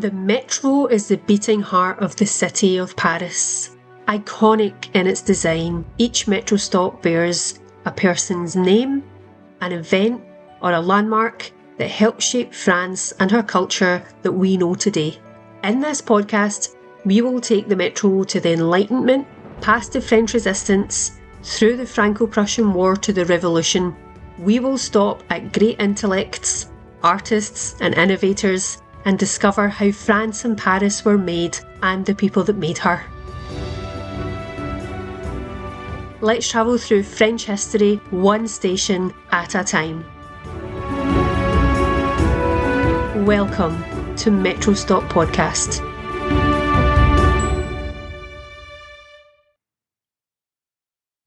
The metro is the beating heart of the city of Paris. Iconic in its design, each metro stop bears a person's name, an event, or a landmark that helped shape France and her culture that we know today. In this podcast, we will take the metro to the Enlightenment, past the French Resistance, through the Franco-Prussian War to the Revolution. We will stop at great intellects, artists and innovators and discover how France and Paris were made and the people that made her. Let's travel through French history one station at a time. Welcome to Metro Stop Podcast.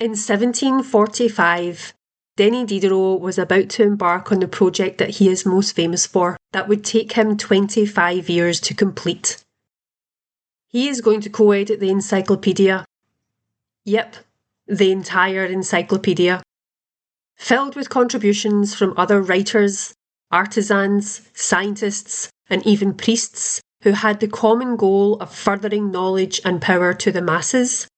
In 1745, Denis Diderot was about to embark on the project that he is most famous for, that would take him 25 years to complete. He is going to co-edit the encyclopedia. Yep, the entire encyclopedia. Filled with contributions from other writers, artisans, scientists, and even priests who had the common goal of furthering knowledge and power to the masses.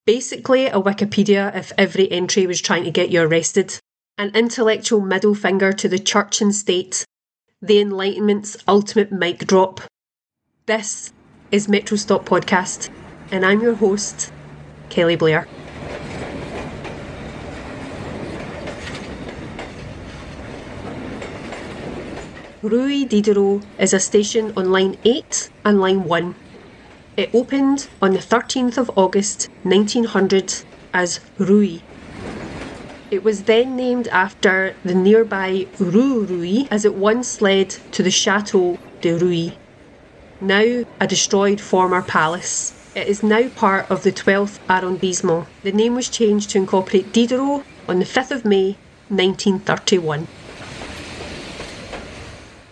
Basically, a Wikipedia if every entry was trying to get you arrested. An intellectual middle finger to the church and state. The Enlightenment's ultimate mic drop. This is Metro Stop Podcast, and I'm your host, Kelly Blair. Rueilly Diderot is a station on line 8 and line 1. It opened on the 13th of August 1900 as Rueilly. It was then named after the nearby Rue Rueilly, as it once led to the Chateau de Rueilly, now a destroyed former palace. It is now part of the 12th arrondissement. The name was changed to incorporate Diderot on the 5th of May 1931.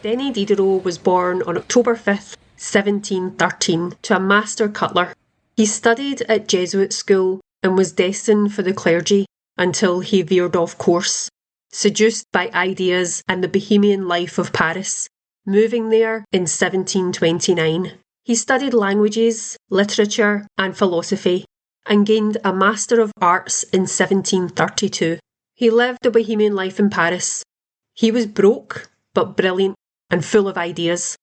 Denis Diderot was born on October 5th, 1713, to a master cutler. He studied at Jesuit school and was destined for the clergy until he veered off course, seduced by ideas and the bohemian life of Paris, moving there in 1729. He studied languages, literature and philosophy and gained a Master of Arts in 1732. He lived the bohemian life in Paris. He was broke but brilliant and full of ideas.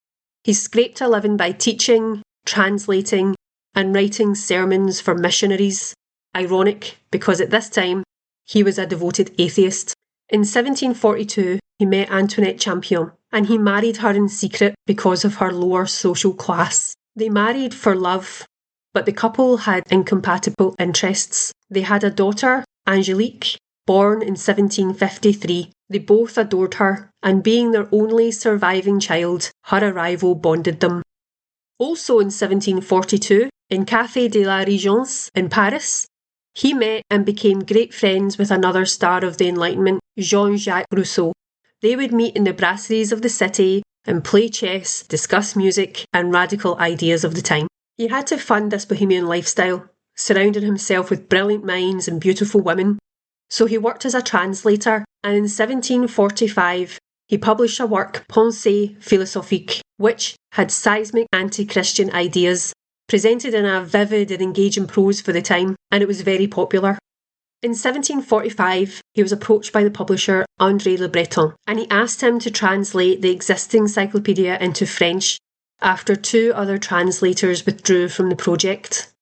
He scraped a living by teaching, translating, and writing sermons for missionaries. Ironic, because at this time, he was a devoted atheist. In 1742, he met Antoinette Champion, and he married her in secret because of her lower social class. They married for love, but the couple had incompatible interests. They had a daughter, Angelique, born in 1753. They both adored her, and being their only surviving child, her arrival bonded them. Also in 1742, in Café de la Régence in Paris, he met and became great friends with another star of the Enlightenment, Jean-Jacques Rousseau. They would meet in the brasseries of the city and play chess, discuss music and radical ideas of the time. He had to fund this bohemian lifestyle, surrounding himself with brilliant minds and beautiful women. So he worked as a translator, and in 1745 he published a work, Pensées philosophiques, which had seismic anti-Christian ideas, presented in a vivid and engaging prose for the time, and it was very popular. In 1745 he was approached by the publisher André Le Breton, and he asked him to translate the existing encyclopedia into French after two other translators withdrew from the project.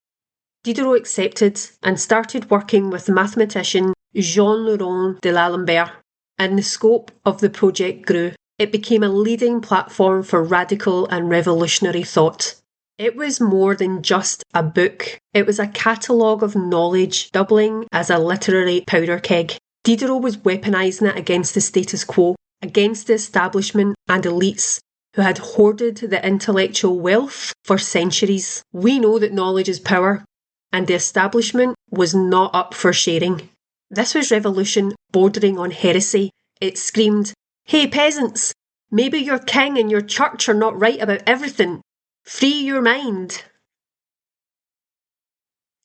Diderot accepted and started working with the mathematician Jean-Laurent de l'Alembert, and the scope of the project grew. It became a leading platform for radical and revolutionary thought. It was more than just a book. It was a catalogue of knowledge, doubling as a literary powder keg. Diderot was weaponising it against the status quo, against the establishment and elites who had hoarded the intellectual wealth for centuries. We know that knowledge is power, and the establishment was not up for sharing. This was revolution bordering on heresy. It screamed, "Hey peasants, maybe your king and your church are not right about everything. Free your mind."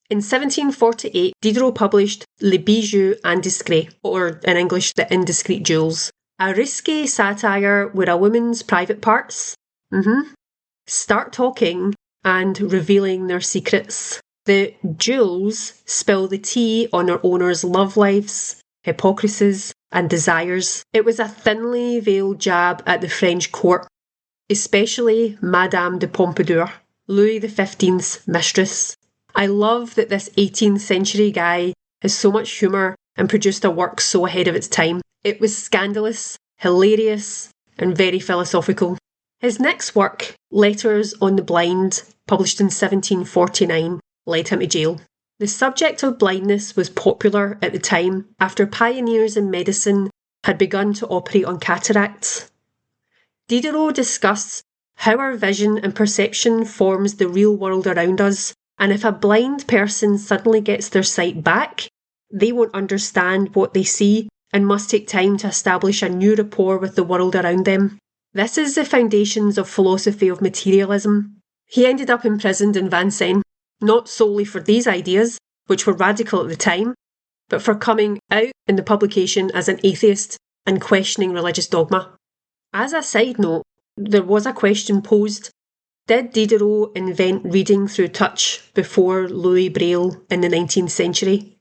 In 1748, Diderot published Les Bijoux Indiscrets, or in English, The Indiscreet Jewels, a risque satire where a woman's private parts, start talking and revealing their secrets. The jewels spill the tea on their owners' love lives, hypocrisies, and desires. It was a thinly veiled jab at the French court, especially Madame de Pompadour, Louis XV's mistress. I love that this 18th century guy has so much humour and produced a work so ahead of its time. It was scandalous, hilarious, and very philosophical. His next work, Letters on the Blind, published in 1749, led him to jail. The subject of blindness was popular at the time after pioneers in medicine had begun to operate on cataracts. Diderot discussed how our vision and perception forms the real world around us, and if a blind person suddenly gets their sight back, they won't understand what they see and must take time to establish a new rapport with the world around them. This is the foundations of philosophy of materialism. He ended up imprisoned in Vincennes, not solely for these ideas, which were radical at the time, but for coming out in the publication as an atheist and questioning religious dogma. As a side note, there was a question posed: did Diderot invent reading through touch before Louis Braille in the 19th century?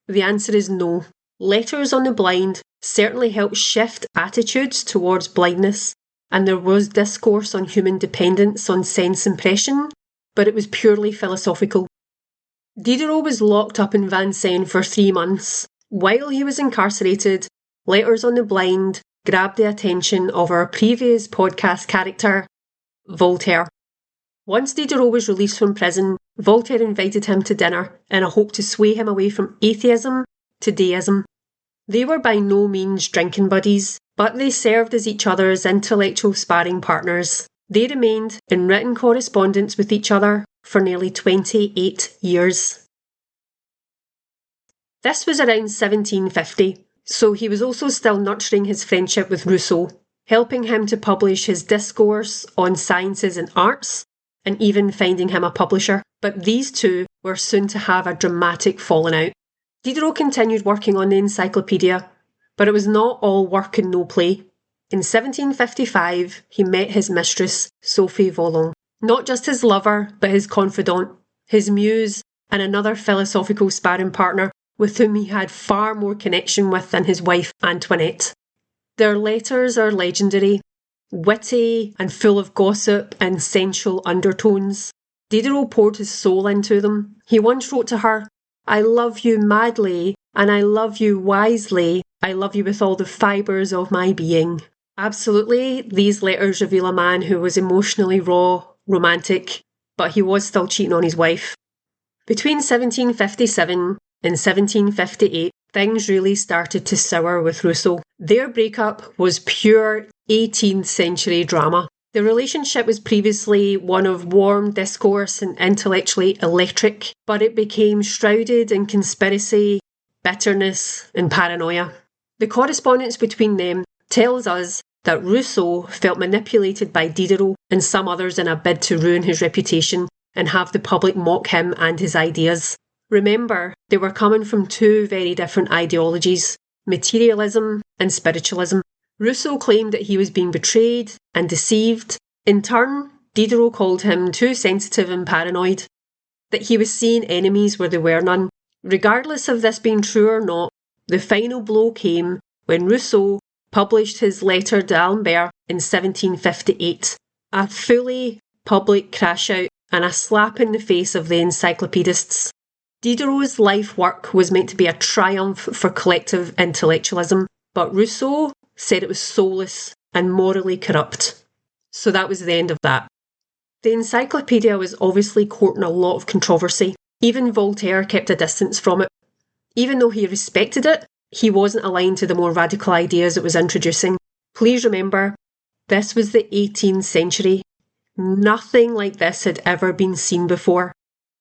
The answer is no. Letters on the Blind certainly helped shift attitudes towards blindness, and there was discourse on human dependence on sense impression, but it was purely philosophical. Diderot was locked up in Vincennes for 3 months. While he was incarcerated, Letters on the Blind grabbed the attention of our previous podcast character, Voltaire. Once Diderot was released from prison, Voltaire invited him to dinner in a hope to sway him away from atheism to deism. They were by no means drinking buddies, but they served as each other's intellectual sparring partners. They remained in written correspondence with each other for nearly 28 years. This was around 1750, so he was also still nurturing his friendship with Rousseau, helping him to publish his discourse on sciences and arts, and even finding him a publisher. But these two were soon to have a dramatic falling out. Diderot continued working on the encyclopedia, but it was not all work and no play. In 1755, he met his mistress, Sophie Vollon. Not just his lover, but his confidant, his muse, and another philosophical sparring partner with whom he had far more connection with than his wife Antoinette. Their letters are legendary, witty and full of gossip and sensual undertones. Diderot poured his soul into them. He once wrote to her, "I love you madly, and I love you wisely. I love you with all the fibres of my being." Absolutely, these letters reveal a man who was emotionally raw, romantic, but he was still cheating on his wife. Between 1757 and 1758, things really started to sour with Rousseau. Their breakup was pure 18th century drama. The relationship was previously one of warm discourse and intellectually electric, but it became shrouded in conspiracy, bitterness, and paranoia. The correspondence between them tells us that Rousseau felt manipulated by Diderot and some others in a bid to ruin his reputation and have the public mock him and his ideas. Remember, they were coming from two very different ideologies, materialism and spiritualism. Rousseau claimed that he was being betrayed and deceived. In turn, Diderot called him too sensitive and paranoid, that he was seeing enemies where there were none. Regardless of this being true or not, the final blow came when Rousseau published his Lettre d'Alembert in 1758, a fully public crash-out and a slap in the face of the encyclopedists. Diderot's life work was meant to be a triumph for collective intellectualism, but Rousseau said it was soulless and morally corrupt. So that was the end of that. The encyclopedia was obviously courting a lot of controversy. Even Voltaire kept a distance from it. Even though he respected it, he wasn't aligned to the more radical ideas it was introducing. Please remember, this was the 18th century. Nothing like this had ever been seen before.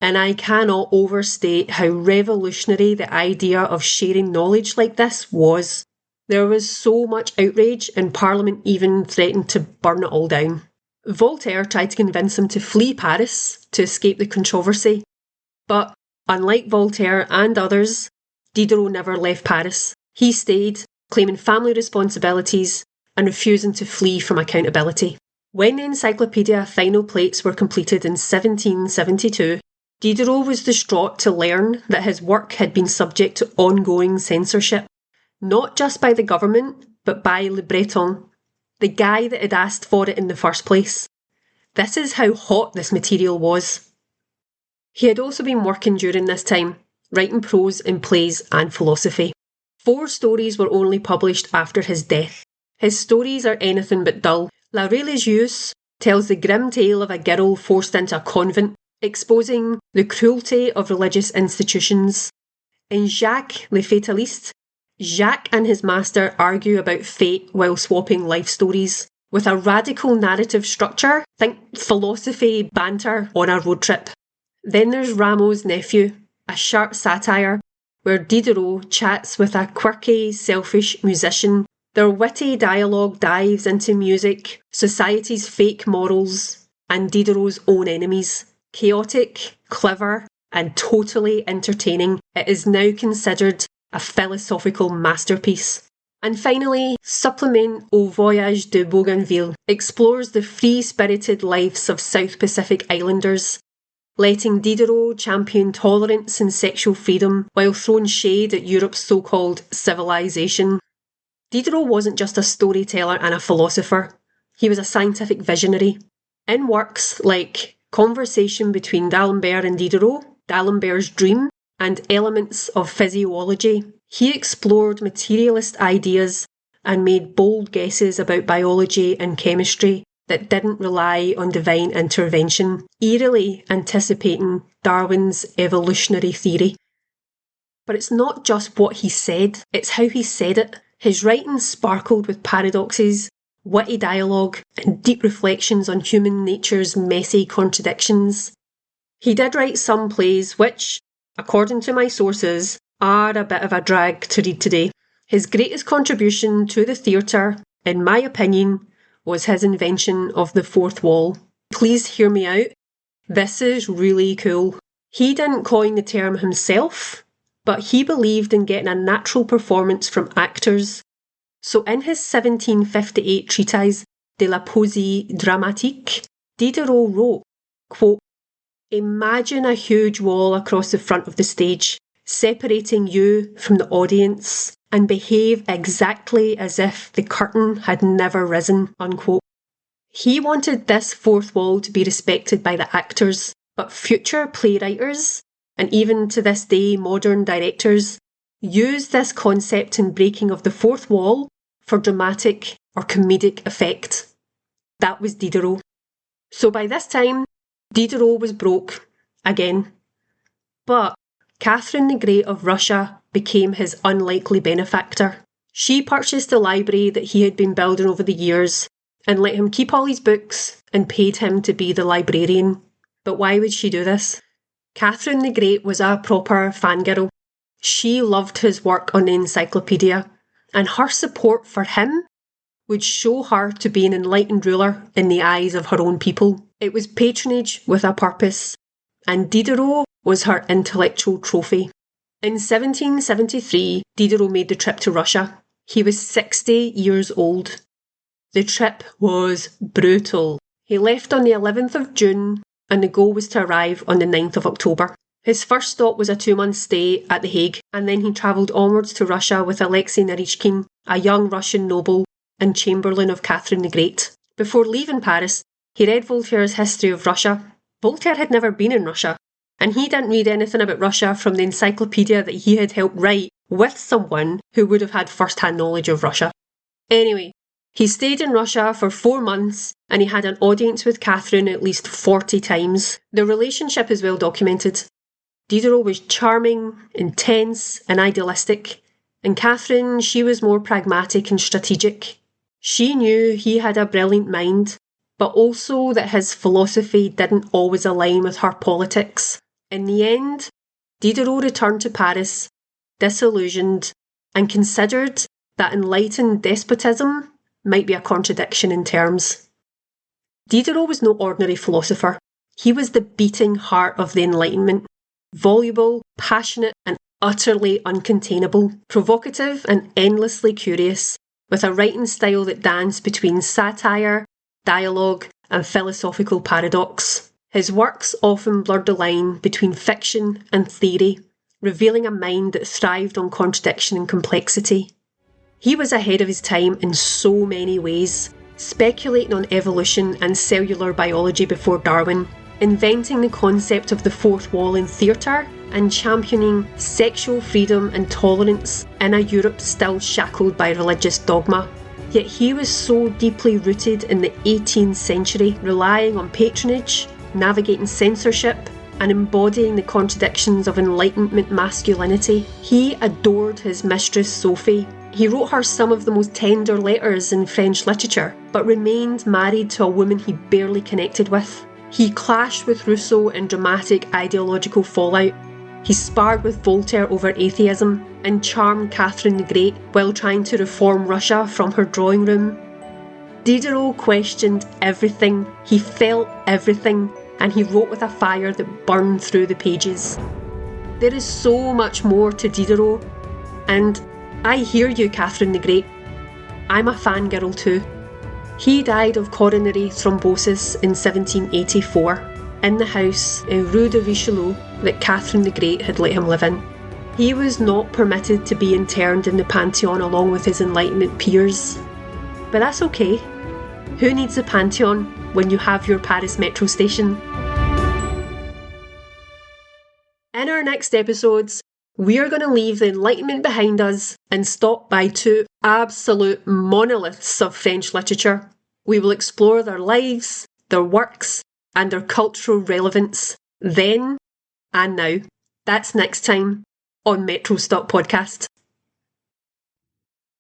And I cannot overstate how revolutionary the idea of sharing knowledge like this was. There was so much outrage, and Parliament even threatened to burn it all down. Voltaire tried to convince him to flee Paris to escape the controversy. But unlike Voltaire and others, Diderot never left Paris. He stayed, claiming family responsibilities and refusing to flee from accountability. When the Encyclopedia final plates were completed in 1772, Diderot was distraught to learn that his work had been subject to ongoing censorship, not just by the government, but by Le Breton, the guy that had asked for it in the first place. This is how hot this material was. He had also been working during this time, writing prose in plays and philosophy. 4 stories were only published after his death. His stories are anything but dull. La Religieuse tells the grim tale of a girl forced into a convent, exposing the cruelty of religious institutions. In Jacques le Fataliste, Jacques and his master argue about fate while swapping life stories. With a radical narrative structure, think philosophy banter on a road trip. Then there's Rameau's Nephew, a sharp satire, where Diderot chats with a quirky, selfish musician. Their witty dialogue dives into music, society's fake morals, and Diderot's own enemies. Chaotic, clever, and totally entertaining, it is now considered a philosophical masterpiece. And finally, Supplement au Voyage de Bougainville explores the free-spirited lives of South Pacific Islanders, letting Diderot champion tolerance and sexual freedom while throwing shade at Europe's so-called civilization. Diderot wasn't just a storyteller and a philosopher, he was a scientific visionary. In works like Conversation between D'Alembert and Diderot, D'Alembert's Dream, and Elements of Physiology, he explored materialist ideas and made bold guesses about biology and chemistry that didn't rely on divine intervention, eerily anticipating Darwin's evolutionary theory. But it's not just what he said, it's how he said it. His writing sparkled with paradoxes, witty dialogue, and deep reflections on human nature's messy contradictions. He did write some plays which, according to my sources, are a bit of a drag to read today. His greatest contribution to the theatre, in my opinion, was his invention of the fourth wall. Please hear me out. This is really cool. He didn't coin the term himself, but he believed in getting a natural performance from actors. So in his 1758 treatise De la Poésie Dramatique, Diderot wrote, quote, "Imagine a huge wall across the front of the stage, separating you from the audience, and behave exactly as if the curtain had never risen," unquote. He wanted this fourth wall to be respected by the actors, but future playwriters, and even to this day modern directors, use this concept and breaking of the fourth wall for dramatic or comedic effect. That was Diderot. So by this time, Diderot was broke, again. But Catherine the Great of Russia became his unlikely benefactor. She purchased the library that he had been building over the years and let him keep all his books and paid him to be the librarian. But why would she do this? Catherine the Great was a proper fangirl. She loved his work on the Encyclopedia, and her support for him would show her to be an enlightened ruler in the eyes of her own people. It was patronage with a purpose, and Diderot was her intellectual trophy. In 1773, Diderot made the trip to Russia. He was 60 years old. The trip was brutal. He left on the 11th of June, and the goal was to arrive on the 9th of October. His first stop was a 2-month stay at The Hague, and then he travelled onwards to Russia with Alexei Naryshkin, a young Russian noble and chamberlain of Catherine the Great. Before leaving Paris, he read Voltaire's History of Russia. Voltaire had never been in Russia, and he didn't read anything about Russia from the encyclopedia that he had helped write with someone who would have had first-hand knowledge of Russia. Anyway, he stayed in Russia for 4 months, and he had an audience with Catherine at least 40 times. The relationship is well documented. Diderot was charming, intense, and idealistic, and Catherine, she was more pragmatic and strategic. She knew he had a brilliant mind, but also that his philosophy didn't always align with her politics. In the end, Diderot returned to Paris, disillusioned, and considered that enlightened despotism might be a contradiction in terms. Diderot was no ordinary philosopher. He was the beating heart of the Enlightenment. Voluble, passionate, and utterly uncontainable, provocative and endlessly curious, with a writing style that danced between satire, dialogue, and philosophical paradox. His works often blurred the line between fiction and theory, revealing a mind that thrived on contradiction and complexity. He was ahead of his time in so many ways, speculating on evolution and cellular biology before Darwin, inventing the concept of the fourth wall in theatre, and championing sexual freedom and tolerance in a Europe still shackled by religious dogma. Yet he was so deeply rooted in the 18th century, relying on patronage, navigating censorship, and embodying the contradictions of Enlightenment masculinity. He adored his mistress Sophie. He wrote her some of the most tender letters in French literature, but remained married to a woman he barely connected with. He clashed with Rousseau in dramatic ideological fallout. He sparred with Voltaire over atheism and charmed Catherine the Great while trying to reform Russia from her drawing room. Diderot questioned everything, he felt everything, and he wrote with a fire that burned through the pages. There is so much more to Diderot, and I hear you, Catherine the Great. I'm a fangirl too. He died of coronary thrombosis in 1784 in the house in Rue de Richelieu that Catherine the Great had let him live in. He was not permitted to be interned in the Pantheon along with his Enlightenment peers. But that's okay. Who needs the Pantheon when you have your Paris metro station? In our next episodes, we are going to leave the Enlightenment behind us and stop by two absolute monoliths of French literature. We will explore their lives, their works, and their cultural relevance then and now. That's next time on Metro Stop Podcast.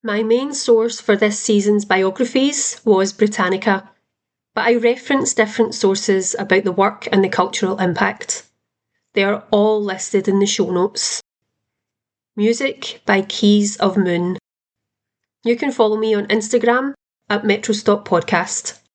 My main source for this season's biographies was Britannica, but I referenced different sources about the work and the cultural impact. They are all listed in the show notes. Music by Keys of Moon. You can follow me on Instagram at Metro Stop Podcast.